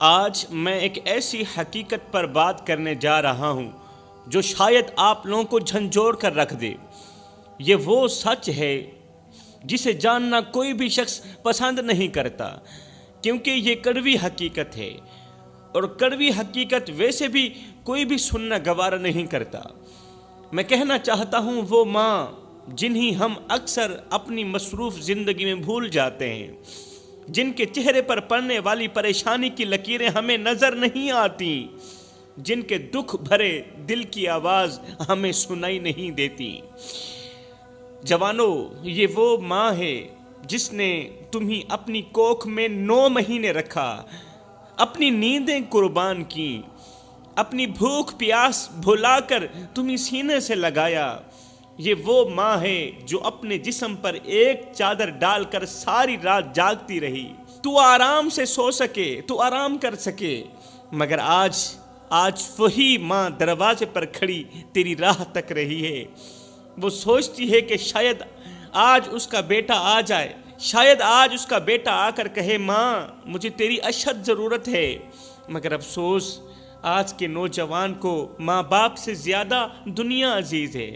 آج میں ایک ایسی حقیقت پر بات کرنے جا رہا ہوں جو شاید آپ لوگوں کو جھنجھوڑ کر رکھ دے۔ یہ وہ سچ ہے جسے جاننا کوئی بھی شخص پسند نہیں کرتا، کیونکہ یہ کڑوی حقیقت ہے، اور کڑوی حقیقت ویسے بھی کوئی بھی سننا گوارا نہیں کرتا۔ میں کہنا چاہتا ہوں وہ ماں جنہیں ہم اکثر اپنی مصروف زندگی میں بھول جاتے ہیں، جن کے چہرے پر پڑنے والی پریشانی کی لکیریں ہمیں نظر نہیں آتی، جن کے دکھ بھرے دل کی آواز ہمیں سنائی نہیں دیتی۔ جوانوں، یہ وہ ماں ہے جس نے تمہیں اپنی کوکھ میں 9 مہینے رکھا، اپنی نیندیں قربان کی، اپنی بھوک پیاس بھلا کر تمہیں سینے سے لگایا۔ یہ وہ ماں ہے جو اپنے جسم پر ایک چادر ڈال کر ساری رات جاگتی رہی، تو آرام سے سو سکے، تو آرام کر سکے، مگر آج وہی ماں دروازے پر کھڑی تیری راہ تک رہی ہے۔ وہ سوچتی ہے کہ شاید آج اس کا بیٹا آ جائے، شاید آج اس کا بیٹا آ کر کہے ماں مجھے تیری اشد ضرورت ہے، مگر افسوس آج کے نوجوان کو ماں باپ سے زیادہ دنیا عزیز ہے۔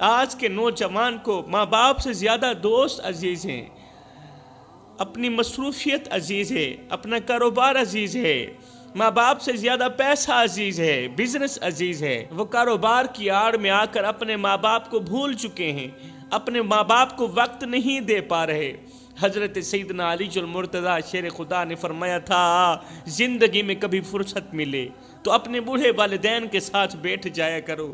آج کے نوجوان کو ماں باپ سے زیادہ دوست عزیز ہیں، اپنی مصروفیت عزیز ہے، اپنا کاروبار عزیز ہے، ماں باپ سے زیادہ پیسہ عزیز ہے، بزنس عزیز ہے۔ وہ کاروبار کی آڑ میں آ کر اپنے ماں باپ کو بھول چکے ہیں، اپنے ماں باپ کو وقت نہیں دے پا رہے۔ حضرت سیدنا علی المرتضیٰ شیر خدا نے فرمایا تھا، زندگی میں کبھی فرصت ملے تو اپنے بوڑھے والدین کے ساتھ بیٹھ جایا کرو،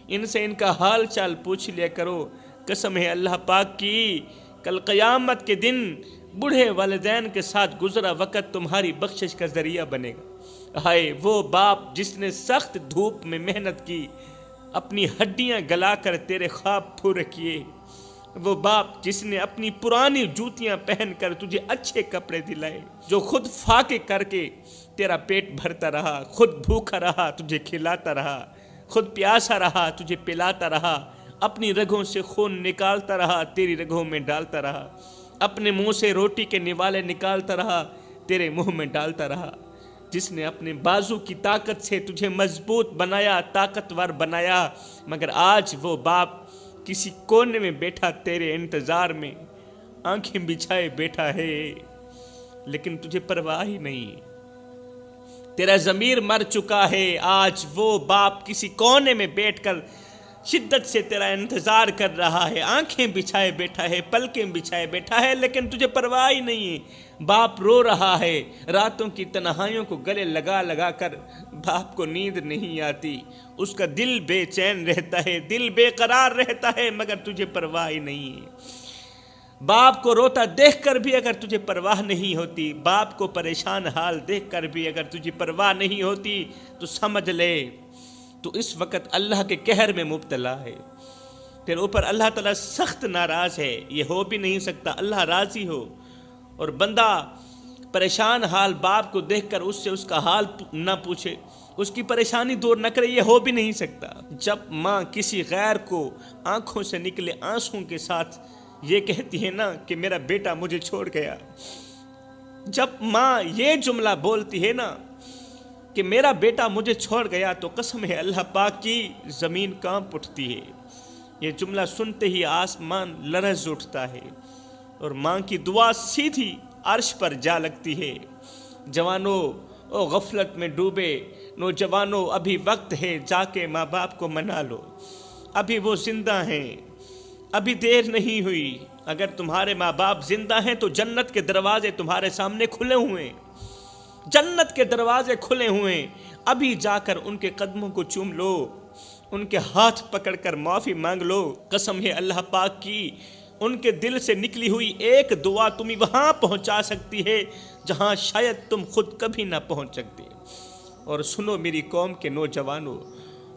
ان سے ان کا حال چال پوچھ لیا کرو۔ قسم ہے اللہ پاک کی، کل قیامت کے دن بوڑھے والدین کے ساتھ گزرا وقت تمہاری بخشش کا ذریعہ بنے گا۔ ہائے وہ باپ جس نے سخت دھوپ میں محنت کی، اپنی ہڈیاں گلا کر تیرے خواب پورے کیے، وہ باپ جس نے اپنی پرانی جوتیاں پہن کر تجھے اچھے کپڑے دلائے، جو خود فاقے کر کے تیرا پیٹ بھرتا رہا، خود بھوکا رہا تجھے کھلاتا رہا، خود پیاسا رہا تجھے پلاتا رہا، اپنی رگوں سے خون نکالتا رہا تیری رگوں میں ڈالتا رہا، اپنے منہ سے روٹی کے نوالے نکالتا رہا تیرے منہ میں ڈالتا رہا، جس نے اپنے بازو کی طاقت سے تجھے مضبوط بنایا، طاقتور بنایا، مگر آج وہ باپ کسی کونے میں بیٹھا تیرے انتظار میں آنکھیں بچھائے بیٹھا ہے، لیکن تجھے پرواہ ہی نہیں، تیرا ضمیر مر چکا ہے۔ آج وہ باپ کسی کونے میں بیٹھ کر شدت سے تیرا انتظار کر رہا ہے، آنکھیں بچھائے بیٹھا ہے، پلکیں بچھائے بیٹھا ہے، لیکن تجھے پرواہ ہی نہیں ہے۔ باپ رو رہا ہے، راتوں کی تنہائیوں کو گلے لگا لگا کر باپ کو نیند نہیں آتی، اس کا دل بے چین رہتا ہے، دل بے قرار رہتا ہے، مگر تجھے پرواہ ہی نہیں ہے۔ باپ کو روتا دیکھ کر بھی اگر تجھے پرواہ نہیں ہوتی، باپ کو پریشان حال دیکھ کر بھی اگر تجھے پرواہ نہیں ہوتی، تو سمجھ لے تو اس وقت اللہ کے قہر میں مبتلا ہے، پھر اوپر اللہ تعالیٰ سخت ناراض ہے۔ یہ ہو بھی نہیں سکتا اللہ راضی ہو اور بندہ پریشان حال باپ کو دیکھ کر اس سے اس کا حال نہ پوچھے، اس کی پریشانی دور نہ کرے، یہ ہو بھی نہیں سکتا۔ جب ماں کسی غیر کو آنکھوں سے نکلے آنسوں کے ساتھ یہ کہتی ہے نا کہ میرا بیٹا مجھے چھوڑ گیا، جب ماں یہ جملہ بولتی ہے نا کہ میرا بیٹا مجھے چھوڑ گیا، تو قسم ہے اللہ پاک کی زمین کانپ اٹھتی ہے۔ یہ جملہ سنتے ہی آسمان لرز اٹھتا ہے اور ماں کی دعا سیدھی عرش پر جا لگتی ہے۔ جوانوں، او غفلت میں ڈوبے نوجوانوں، ابھی وقت ہے، جا کے ماں باپ کو منا لو، ابھی وہ زندہ ہیں، ابھی دیر نہیں ہوئی۔ اگر تمہارے ماں باپ زندہ ہیں تو جنت کے دروازے تمہارے سامنے کھلے ہوئے ہیں، جنت کے دروازے کھلے ہوئے ہیں، ابھی جا کر ان کے قدموں کو چوم لو، ان کے ہاتھ پکڑ کر معافی مانگ لو۔ قسم ہے اللہ پاک کی، ان کے دل سے نکلی ہوئی ایک دعا تمہیں وہاں پہنچا سکتی ہے جہاں شاید تم خود کبھی نہ پہنچ سکتے۔ اور سنو میری قوم کے نوجوانوں،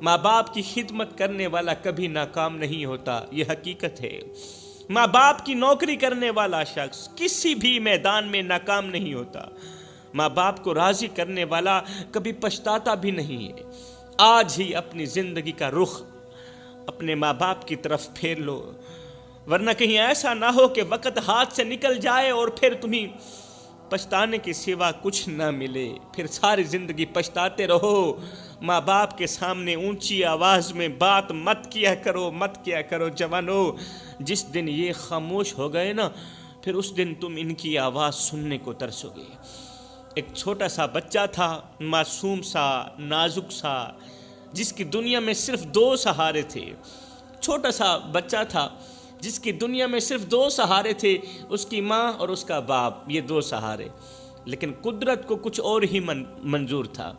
ماں باپ کی خدمت کرنے والا کبھی ناکام نہیں ہوتا، یہ حقیقت ہے۔ ماں باپ کی نوکری کرنے والا شخص کسی بھی میدان میں ناکام نہیں ہوتا، ماں باپ کو راضی کرنے والا کبھی پچھتاتا بھی نہیں ہے۔ آج ہی اپنی زندگی کا رخ اپنے ماں باپ کی طرف پھیر لو، ورنہ کہیں ایسا نہ ہو کہ وقت ہاتھ سے نکل جائے اور پھر تمہیں پچھتانے کے سوا کچھ نہ ملے، پھر ساری زندگی پچھتاتے رہو۔ ماں باپ کے سامنے اونچی آواز میں بات مت کیا کرو جوانو۔ جس دن یہ خاموش ہو گئے نا، پھر اس دن تم ان کی آواز سننے کو ترسو گے۔ ایک چھوٹا سا بچہ تھا، معصوم سا، نازک سا، جس کی دنیا میں صرف 2 سہارے تھے۔ چھوٹا سا بچہ تھا جس کی دنیا میں صرف 2 سہارے تھے، اس کی ماں اور اس کا باپ، یہ 2 سہارے۔ لیکن قدرت کو کچھ اور ہی منظور تھا۔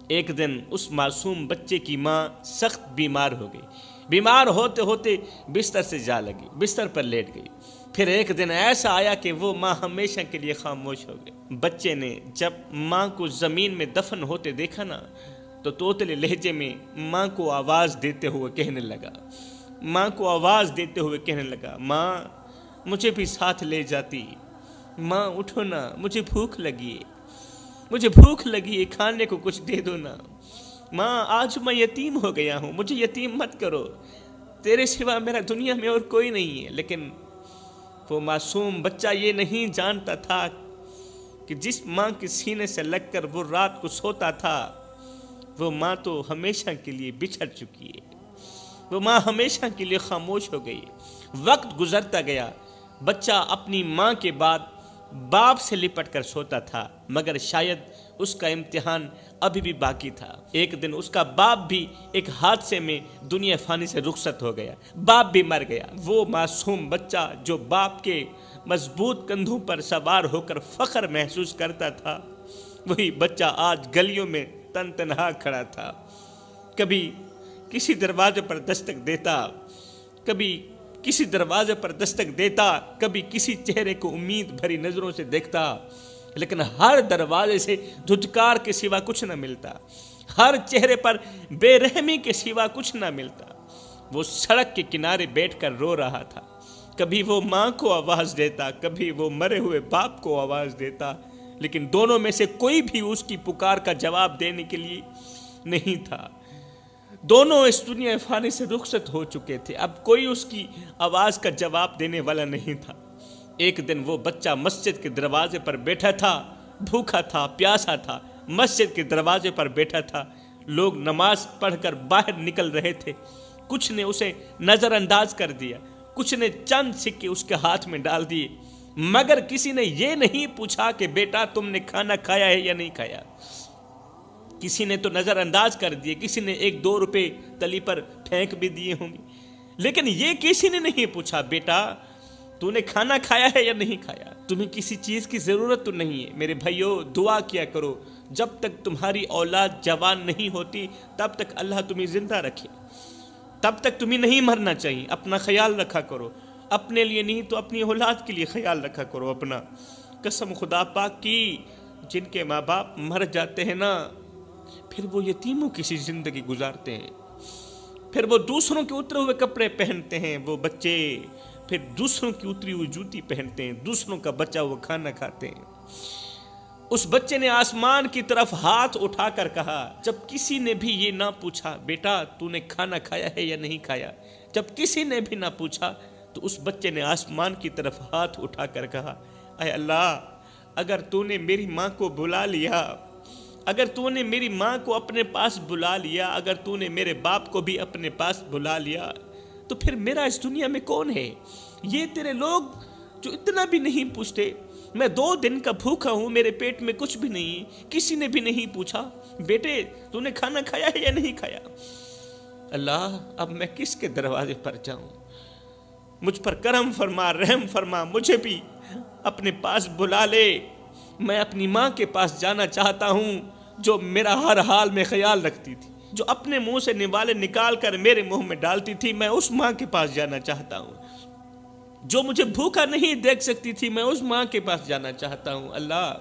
ایک دن اس معصوم بچے کی ماں سخت بیمار ہو گئی۔ بیمار ہوتے ہوتے بستر سے جا لگی، بستر پر لیٹ گئی۔ پھر ایک دن ایسا آیا کہ وہ ماں ہمیشہ کے لیے خاموش ہو گئی۔ بچے نے جب ماں کو زمین میں دفن ہوتے دیکھا نا، تو توتلے لہجے میں ماں کو آواز دیتے ہوئے کہنے لگا، ماں مجھے بھی ساتھ لے جاتی، ماں اٹھو نا، مجھے بھوک لگی ہے، کھانے کو کچھ دے دو نا، ماں آج میں یتیم ہو گیا ہوں، مجھے یتیم مت کرو، تیرے سوا میرا دنیا میں اور کوئی نہیں ہے۔ لیکن وہ معصوم بچہ یہ نہیں جانتا تھا کہ جس ماں کے سینے سے لگ کر وہ رات کو سوتا تھا، وہ ماں تو ہمیشہ کے لیے بچھڑ چکی ہے، وہ ماں ہمیشہ کے لیے خاموش ہو گئی۔ وقت گزرتا گیا، بچہ اپنی ماں کے بعد باپ سے لپٹ کر سوتا تھا، مگر شاید اس کا امتحان ابھی بھی باقی تھا۔ ایک دن اس کا باپ بھی ایک حادثے میں دنیا فانی سے رخصت ہو گیا، باپ بھی مر گیا۔ وہ معصوم بچہ جو باپ کے مضبوط کندھوں پر سوار ہو کر فخر محسوس کرتا تھا، وہی بچہ آج گلیوں میں تنہا کھڑا تھا۔ کبھی کسی دروازے پر دستک دیتا، کبھی کسی چہرے کو امید بھری نظروں سے دیکھتا، لیکن ہر دروازے سے دھتکار کے سوا کچھ نہ ملتا، ہر چہرے پر بے رحمی کے سوا کچھ نہ ملتا۔ وہ سڑک کے کنارے بیٹھ کر رو رہا تھا، کبھی وہ ماں کو آواز دیتا، کبھی وہ مرے ہوئے باپ کو آواز دیتا، لیکن دونوں میں سے کوئی بھی اس کی پکار کا جواب دینے کے لیے نہیں تھا۔ دونوں اس دنیا فانی سے رخصت ہو چکے تھے، اب کوئی اس کی آواز کا جواب دینے والا نہیں تھا۔ ایک دن وہ بچہ مسجد کے دروازے پر بیٹھا تھا، بھوکا تھا، پیاسا تھا، مسجد کے دروازے پر بیٹھا تھا۔ لوگ نماز پڑھ کر باہر نکل رہے تھے، کچھ نے اسے نظر انداز کر دیا، کچھ نے چند سکے اس کے ہاتھ میں ڈال دیے، مگر کسی نے یہ نہیں پوچھا کہ بیٹا تم نے کھانا کھایا ہے یا نہیں کھایا۔ کسی نے تو نظر انداز کر دیے، کسی نے 1-2 روپے تلی پر پھینک بھی دیے ہوں گے، لیکن یہ کسی نے نہیں پوچھا بیٹا تو نے کھانا کھایا ہے یا نہیں کھایا، تمہیں کسی چیز کی ضرورت تو نہیں ہے۔ میرے بھائیو دعا کیا کرو، جب تک تمہاری اولاد جوان نہیں ہوتی تب تک اللہ تمہیں زندہ رکھے، تب تک تمہیں نہیں مرنا چاہیے۔ اپنا خیال رکھا کرو، اپنے لیے نہیں تو اپنی اولاد کے لیے خیال رکھا کرو اپنا۔ قسم خدا پاک کی، جن کے ماں باپ مر جاتے ہیں نا، پھر وہ یتیموں کی سی زندگی گزارتے ہیں، پھر وہ دوسروں کے اترے ہوئے کپڑے پہنتے ہیں، وہ بچے پھر دوسروں کی اتری ہوئی جوتی پہنتے ہیں، دوسروں کا بچا ہوا کھانا کھاتے ہیں۔ اس بچے نے آسمان کی طرف ہاتھ اٹھا کر کہا، جب کسی نے بھی یہ نہ پوچھا بیٹا تو نے کھانا کھایا ہے یا نہیں کھایا، جب کسی نے بھی نہ پوچھا تو اس بچے نے آسمان کی طرف ہاتھ اٹھا کر کہا، اے اللہ اگر تو نے میری ماں کو بلا لیا، اگر تو نے میری ماں کو اپنے پاس بلا لیا، اگر تو نے میرے باپ کو بھی اپنے پاس بلا لیا، تو پھر میرا اس دنیا میں کون ہے؟ یہ تیرے لوگ جو اتنا بھی نہیں پوچھتے، میں 2 دن کا بھوکا ہوں، میرے پیٹ میں کچھ بھی نہیں، کسی نے بھی نہیں پوچھا بیٹے تو نے کھانا کھایا ہے یا نہیں کھایا۔ اللہ اب میں کس کے دروازے پر جاؤں؟ مجھ پر کرم فرما، رحم فرما، مجھے بھی اپنے پاس بلا لے۔ میں اپنی ماں کے پاس جانا چاہتا ہوں جو میرا ہر حال میں خیال رکھتی تھی، جو اپنے منہ سے نوالے نکال کر میرے منہ میں ڈالتی تھی، میں اس ماں کے پاس جانا چاہتا ہوں۔ جو مجھے بھوکا نہیں دیکھ سکتی تھی، میں اس ماں کے پاس جانا چاہتا ہوں۔ اللہ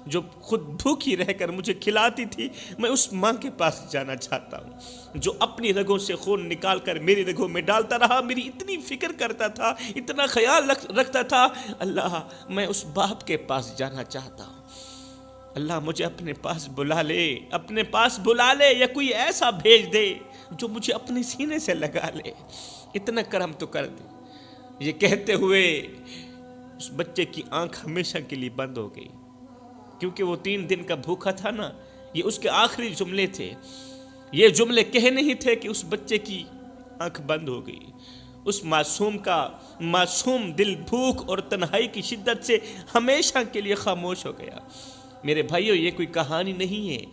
جو خود بھوکی رہ کر مجھے کھلاتی تھی، میں اس ماں کے پاس جانا چاہتا ہوں۔ جو اپنی رگوں سے خون نکال کر میری رگوں میں ڈالتا رہا، میری اتنی فکر کرتا تھا، اتنا خیال رکھتا تھا، اللہ میں اس باپ کے پاس جانا چاہتا ہوں۔ اللہ مجھے اپنے پاس بلا لے، اپنے پاس بلا لے، یا کوئی ایسا بھیج دے جو مجھے اپنے سینے سے لگا لے، اتنا کرم تو کر دے۔ یہ کہتے ہوئے اس بچے کی آنکھ ہمیشہ کے لیے بند ہو گئی۔ کیونکہ وہ 3 دن کا بھوکا تھا نا، یہ اس کے آخری جملے تھے۔ یہ جملے کہنے ہی تھے کہ اس بچے کی آنکھ بند ہو گئی، اس معصوم دل بھوک اور تنہائی کی شدت سے ہمیشہ کے لیے خاموش ہو گیا۔ میرے بھائیو، یہ کوئی کہانی نہیں ہے،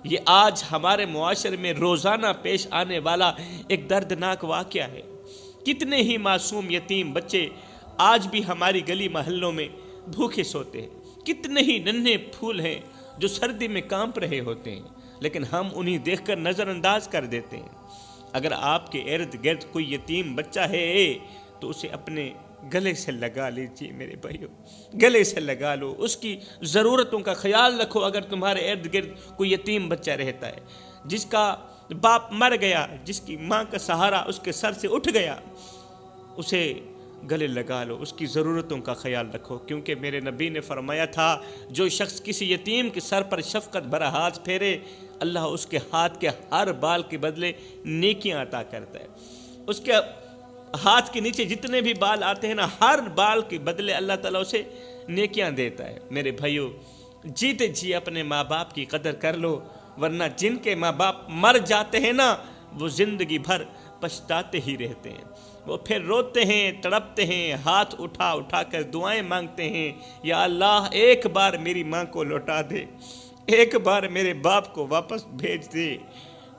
یہ آج ہمارے معاشرے میں روزانہ پیش آنے والا ایک دردناک واقعہ ہے۔ کتنے ہی معصوم یتیم بچے آج بھی ہماری گلی محلوں میں بھوکے سوتے ہیں، کتنے ہی ننھے پھول ہیں جو سردی میں کانپ رہے ہوتے ہیں، لیکن ہم انہیں دیکھ کر نظر انداز کر دیتے ہیں۔ اگر آپ کے ارد گرد کوئی یتیم بچہ ہے تو اسے اپنے گلے سے لگا لیجیے میرے بھائیو، گلے سے لگا لو، اس کی ضرورتوں کا خیال رکھو۔ اگر تمہارے ارد گرد کوئی یتیم بچہ رہتا ہے جس کا باپ مر گیا، جس کی ماں کا سہارا اس کے سر سے اٹھ گیا، اسے گلے لگا لو، اس کی ضرورتوں کا خیال رکھو، کیونکہ میرے نبی نے فرمایا تھا جو شخص کسی یتیم کے سر پر شفقت بھرا ہاتھ پھیرے، اللہ اس کے ہاتھ کے ہر بال کے بدلے نیکیاں عطا کرتا ہے۔ اس کے ہاتھ کے نیچے جتنے بھی بال آتے ہیں نا، ہر بال کے بدلے اللہ تعالیٰ اسے نیکیاں دیتا ہے۔ میرے بھائیو، جیتے جی اپنے ماں باپ کی قدر کر لو، ورنہ جن کے ماں باپ مر جاتے ہیں نا، وہ زندگی بھر پچھتاتے ہی رہتے ہیں۔ وہ پھر روتے ہیں، تڑپتے ہیں، ہاتھ اٹھا اٹھا کر دعائیں مانگتے ہیں، یا اللہ ایک بار میری ماں کو لوٹا دے، ایک بار میرے باپ کو واپس بھیج دے،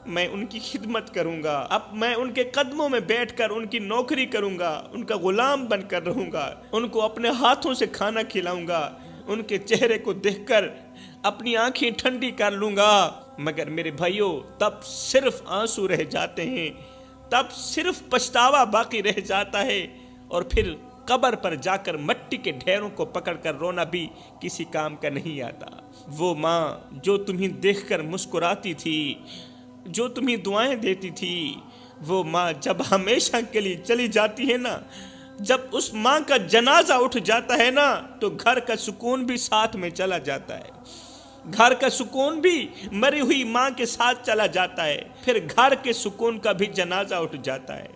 میں ان کی خدمت کروں گا، اب میں ان کے قدموں میں بیٹھ کر ان کی نوکری کروں گا، ان کا غلام بن کر رہوں گا، ان کو اپنے ہاتھوں سے کھانا کھلاؤں گا، ان کے چہرے کو دیکھ کر اپنی آنکھیں ٹھنڈی کر لوں گا۔ مگر میرے بھائیوں، تب صرف آنسو رہ جاتے ہیں، تب صرف پچھتاوا باقی رہ جاتا ہے، اور پھر قبر پر جا کر مٹی کے ڈھیروں کو پکڑ کر رونا بھی کسی کام کا نہیں آتا۔ وہ ماں جو تمہیں دیکھ کر مسکراتی تھی، جو تمہیں دعائیں دیتی تھی، وہ ماں جب ہمیشہ کے لیے چلی جاتی ہے نا، جب اس ماں کا جنازہ اٹھ جاتا ہے نا، تو گھر کا سکون بھی ساتھ میں چلا جاتا ہے، گھر کا سکون بھی مری ہوئی ماں کے ساتھ چلا جاتا ہے، پھر گھر کے سکون کا بھی جنازہ اٹھ جاتا ہے،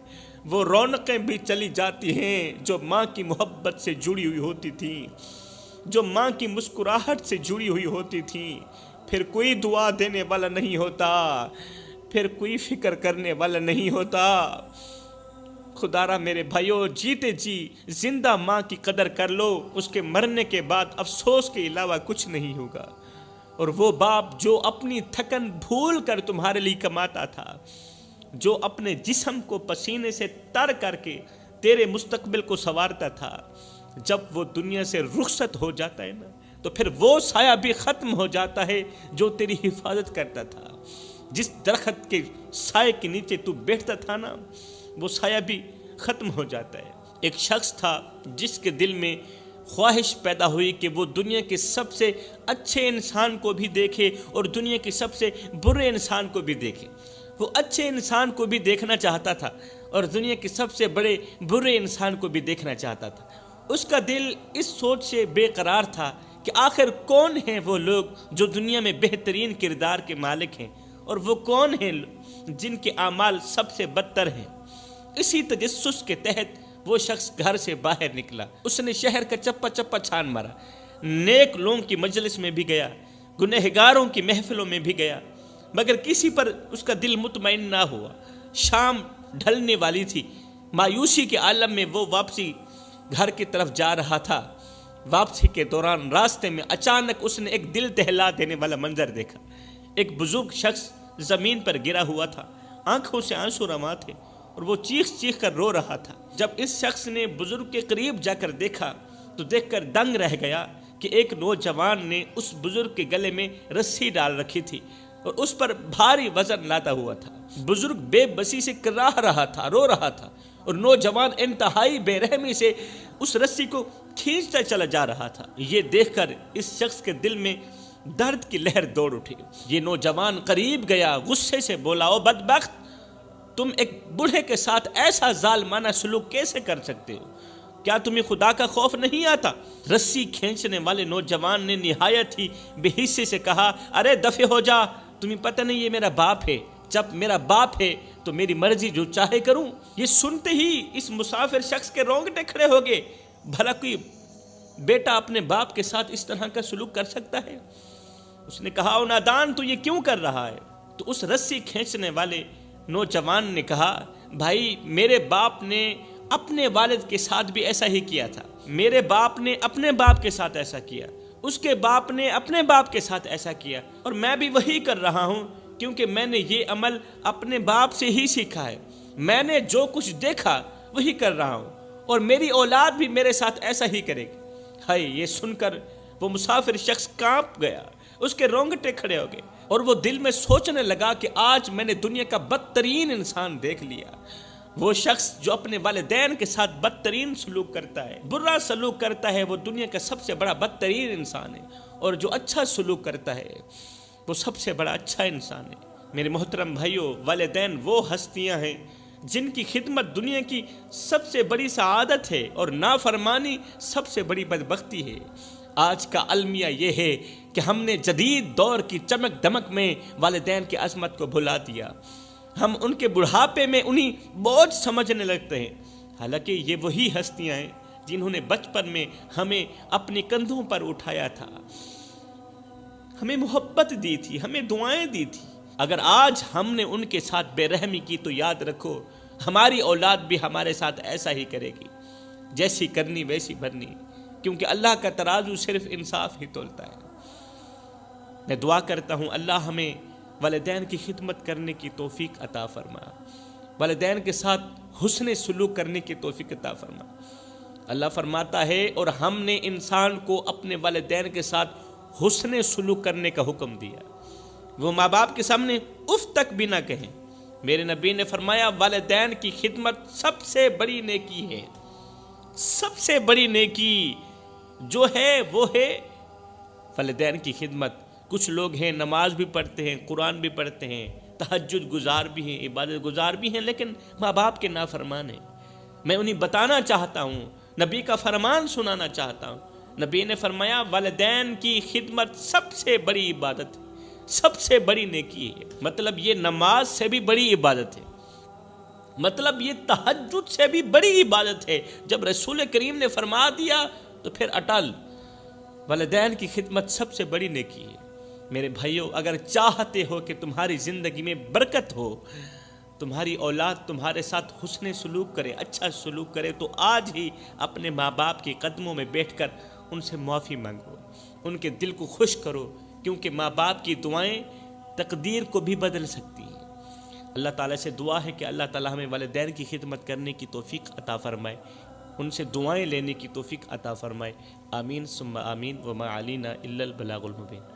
وہ رونقیں بھی چلی جاتی ہیں جو ماں کی محبت سے جڑی ہوئی ہوتی تھیں، جو ماں کی مسکراہٹ سے جڑی ہوئی ہوتی تھیں۔ پھر کوئی دعا دینے والا نہیں ہوتا، پھر کوئی فکر کرنے والا نہیں ہوتا۔ خدا را میرے بھائیو، جیتے جی زندہ ماں کی قدر کر لو، اس کے مرنے کے بعد افسوس کے علاوہ کچھ نہیں ہوگا۔ اور وہ باپ جو اپنی تھکن بھول کر تمہارے لیے کماتا تھا، جو اپنے جسم کو پسینے سے تر کر کے تیرے مستقبل کو سنوارتا تھا، جب وہ دنیا سے رخصت ہو جاتا ہے نا، تو پھر وہ سایہ بھی ختم ہو جاتا ہے جو تیری حفاظت کرتا تھا۔ جس درخت کے سائے کے نیچے تو بیٹھتا تھا نا، وہ سایہ بھی ختم ہو جاتا ہے۔ ایک شخص تھا جس کے دل میں خواہش پیدا ہوئی کہ وہ دنیا کے سب سے اچھے انسان کو بھی دیکھے اور دنیا کے سب سے برے انسان کو بھی دیکھے۔ وہ اچھے انسان کو بھی دیکھنا چاہتا تھا اور دنیا کے سب سے بڑے برے انسان کو بھی دیکھنا چاہتا تھا۔ اس کا دل اس سوچ سے بے قرار تھا کہ آخر کون ہیں وہ لوگ جو دنیا میں بہترین کردار کے مالک ہیں، اور وہ کون ہیں جن کے اعمال سب سے بدتر ہیں۔ اسی تجسس کے تحت وہ شخص گھر سے باہر نکلا، اس نے شہر کا چپا چپا چھان مارا، نیک لوگوں کی مجلس میں بھی گیا، گنہگاروں کی محفلوں میں بھی گیا، مگر کسی پر اس کا دل مطمئن نہ ہوا۔ شام ڈھلنے والی تھی، مایوسی کے عالم میں وہ واپسی گھر کی طرف جا رہا تھا۔ واپسی کے دوران راستے میں اچانک اس نے ایک دل دہلا دینے والا منظر دیکھا۔ ایک بزرگ شخص زمین پر گرا ہوا تھا، آنکھوں سے آنسو رواں تھے، اور وہ چیخ چیخ کر رو رہا تھا۔ جب اس شخص نے بزرگ کے قریب جا کر دیکھا تو دیکھ کر دنگ رہ گیا کہ ایک نوجوان نے اس بزرگ کے گلے میں رسی ڈال رکھی تھی اور اس پر بھاری وزن لادا ہوا تھا۔ بزرگ بے بسی سے کراہ رہا تھا، رو رہا تھا، اور نوجوان انتہائی بے رحمی سے اس رسی کو کھینچتا چلا جا رہا تھا۔ یہ دیکھ کر اس شخص کے دل میں درد کی لہر دوڑ اٹھی۔ یہ نوجوان قریب گیا، غصے سے بولا، او بدبخت، تم ایک بوڑھے کے ساتھ ایسا ظالمانہ سلوک کیسے کر سکتے ہو؟ کیا تمہیں خدا کا خوف نہیں آتا؟ رسی کھینچنے والے نوجوان نے نہایت ہی بے حسی سے کہا، ارے دفع ہو جا، تمہیں پتہ نہیں یہ میرا باپ ہے، جب میرا باپ ہے تو میری مرضی جو چاہے کروں۔ یہ سنتے ہی اس مسافر شخص کے رونگٹے کھڑے ہو گئے۔ بھلا کوئی بیٹا اپنے باپ کے ساتھ اس طرح کا سلوک کر سکتا ہے؟ اس نے کہا او نادان تو یہ کیوں کر رہا ہے؟ تو اس رسی کھینچنے والے نوجوان نے کہا بھائی میرے باپ نے اپنے والد کے ساتھ بھی ایسا ہی کیا تھا، میرے باپ نے اپنے باپ کے ساتھ ایسا کیا، اس کے باپ نے اپنے باپ کے ساتھ ایسا کیا، اور میں بھی وہی کر رہا ہوں کیونکہ میں نے یہ عمل اپنے باپ سے ہی سیکھا ہے، میں نے جو کچھ دیکھا وہی کر رہا ہوں اور میری اولاد بھی میرے ساتھ ایسا ہی کرے گی۔ ہائے، یہ سن کر وہ مسافر شخص کانپ گیا، اس کے رونگٹے کھڑے ہو گئے اور وہ دل میں سوچنے لگا کہ آج میں نے دنیا کا بدترین انسان دیکھ لیا۔ وہ شخص جو اپنے والدین کے ساتھ بدترین سلوک کرتا ہے، برا سلوک کرتا ہے، وہ دنیا کا سب سے بڑا بدترین انسان ہے، اور جو اچھا سلوک کرتا ہے وہ سب سے بڑا اچھا انسان ہے۔ میرے محترم بھائیوں، والدین وہ ہستیاں ہیں جن کی خدمت دنیا کی سب سے بڑی سعادت ہے اور نافرمانی سب سے بڑی بدبختی ہے۔ آج کا المیہ یہ ہے کہ ہم نے جدید دور کی چمک دمک میں والدین کی عظمت کو بھلا دیا، ہم ان کے بڑھاپے میں انہیں بوجھ سمجھنے لگتے ہیں، حالانکہ یہ وہی ہستیاں ہیں جنہوں نے بچپن میں ہمیں اپنے کندھوں پر اٹھایا تھا، ہمیں محبت دی تھی، ہمیں دعائیں دی تھی۔ اگر آج ہم نے ان کے ساتھ بے رحمی کی تو یاد رکھو ہماری اولاد بھی ہمارے ساتھ ایسا ہی کرے گی، جیسی کرنی ویسی بھرنی، کیونکہ اللہ کا ترازو صرف انصاف ہی تولتا ہے۔ میں دعا کرتا ہوں اللہ ہمیں والدین کی خدمت کرنے کی توفیق عطا فرما، والدین کے ساتھ حسن سلوک کرنے کی توفیق عطا فرما۔ اللہ فرماتا ہے اور ہم نے انسان کو اپنے والدین کے ساتھ حسن سلوک کرنے کا حکم دیا، وہ ماں باپ کے سامنے اف تک بھی نہ کہیں۔ میرے نبی نے فرمایا والدین کی خدمت سب سے بڑی نیکی ہے، سب سے بڑی نیکی جو ہے وہ ہے والدین کی خدمت۔ کچھ لوگ ہیں نماز بھی پڑھتے ہیں، قرآن بھی پڑھتے ہیں، تہجد گزار بھی ہیں، عبادت گزار بھی ہیں، لیکن ماں باپ کے نافرمان ہیں۔ میں انہیں بتانا چاہتا ہوں، نبی کا فرمان سنانا چاہتا ہوں۔ نبی نے فرمایا والدین کی خدمت سب سے بڑی عبادت ہے، سب سے بڑی نیکی ہے۔ مطلب یہ نماز سے بھی بڑی عبادت ہے، مطلب یہ تہجد سے بھی بڑی عبادت ہے۔ جب رسول کریم نے فرما دیا تو پھر اٹل، والدین کی خدمت سب سے بڑی نیکی ہے۔ میرے بھائیوں، اگر چاہتے ہو کہ تمہاری زندگی میں برکت ہو، تمہاری اولاد تمہارے ساتھ حسن سلوک کرے، اچھا سلوک کرے، تو آج ہی اپنے ماں باپ کے قدموں میں بیٹھ کر ان سے معافی مانگو، ان کے دل کو خوش کرو، کیونکہ ماں باپ کی دعائیں تقدیر کو بھی بدل سکتی ہیں۔ اللہ تعالیٰ سے دعا ہے کہ اللہ تعالیٰ ہمیں والدین کی خدمت کرنے کی توفیق عطا فرمائے، ان سے دعائیں لینے کی توفیق عطا فرمائے۔ آمین ثم آمین، وما علینا الا البلاغ المبین۔